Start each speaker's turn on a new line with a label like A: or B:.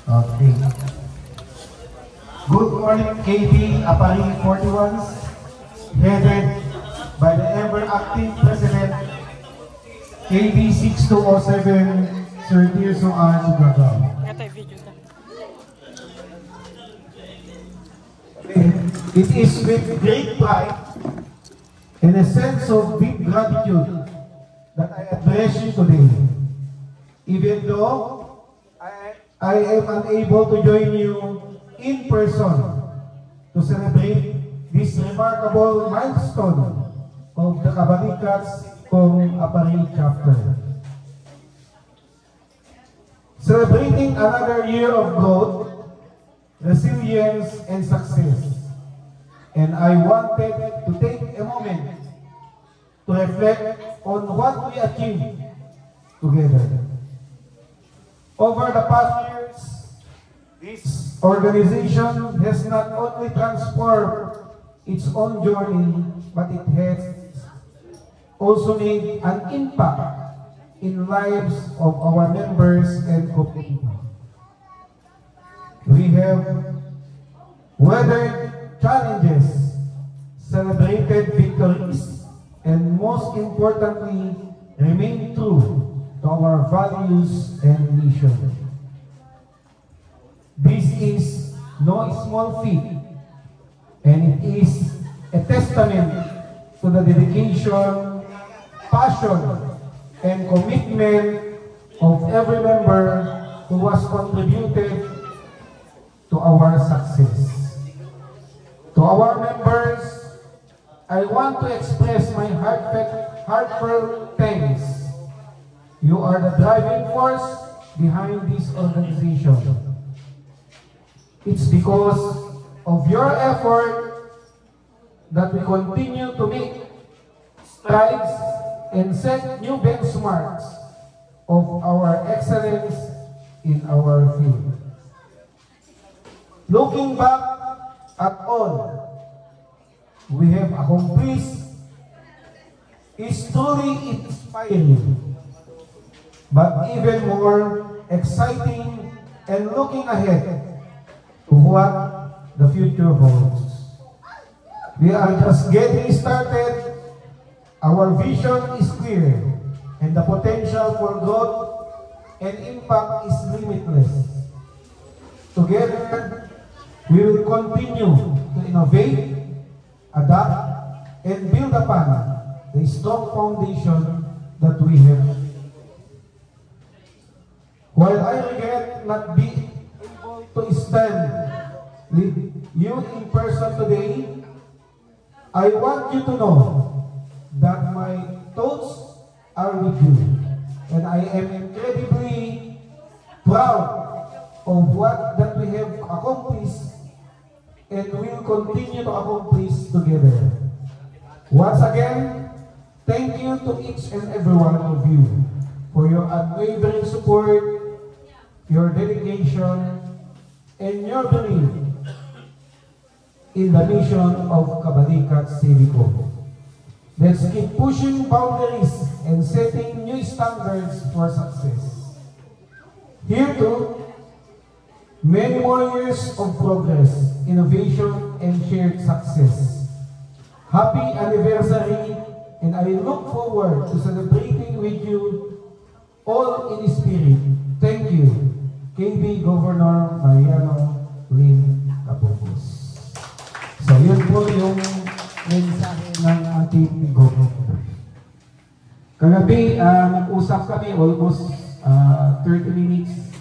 A: Okay. Good morning, KB Apari 41s, headed by the ever-acting President, KB 6207, Sir Tirso R. Sugagaw. It is with great pride and a sense of deep gratitude that I address you today. Even though I am unable to join you in person to celebrate this remarkable milestone of the Cabalicats Kong Apari chapter. Celebrating another year of growth, resilience, and success. And I wanted to take a moment to reflect on what we achieved together. Over the past years, this organization has not only transformed its own journey, but it has also made an impact in lives of our members and community. We have weathered challenges, celebrated victories, and most importantly, remain true to our values and mission. This is no small feat, and it is a testament to the dedication, passion, and commitment of every member who has contributed to our success. To our members, I want to express my heartfelt thanks. You are the driving force behind this organization. It's because of your effort that we continue to make strides and set new benchmarks of our excellence in our field. Looking back at all we have accomplished is truly inspiring, but even more exciting and looking ahead to what the future holds. We are just getting started. Our vision is clear, and the potential for growth and impact is limitless. Together, we will continue to innovate, adapt, and build upon the strong foundation that we have. While I regret not being able to stand with you in person today, I want you to know that my thoughts are with you, and I am incredibly proud of what that we have accomplished and will continue to accomplish together. Once again, thank you to each and every one of you for your unwavering support, your dedication, and your belief in the mission of Cabalicats Civico. Let's keep pushing boundaries and setting new standards for success. Here too, many more years of progress, innovation, and shared success. Happy anniversary, and I look forward to celebrating with you all in spirit. Thank you, KB Governor Mariano Lim Capopos. So yun po yung mensahe ng ating governor. Kagabi, nag-usap kami almost 30 minutes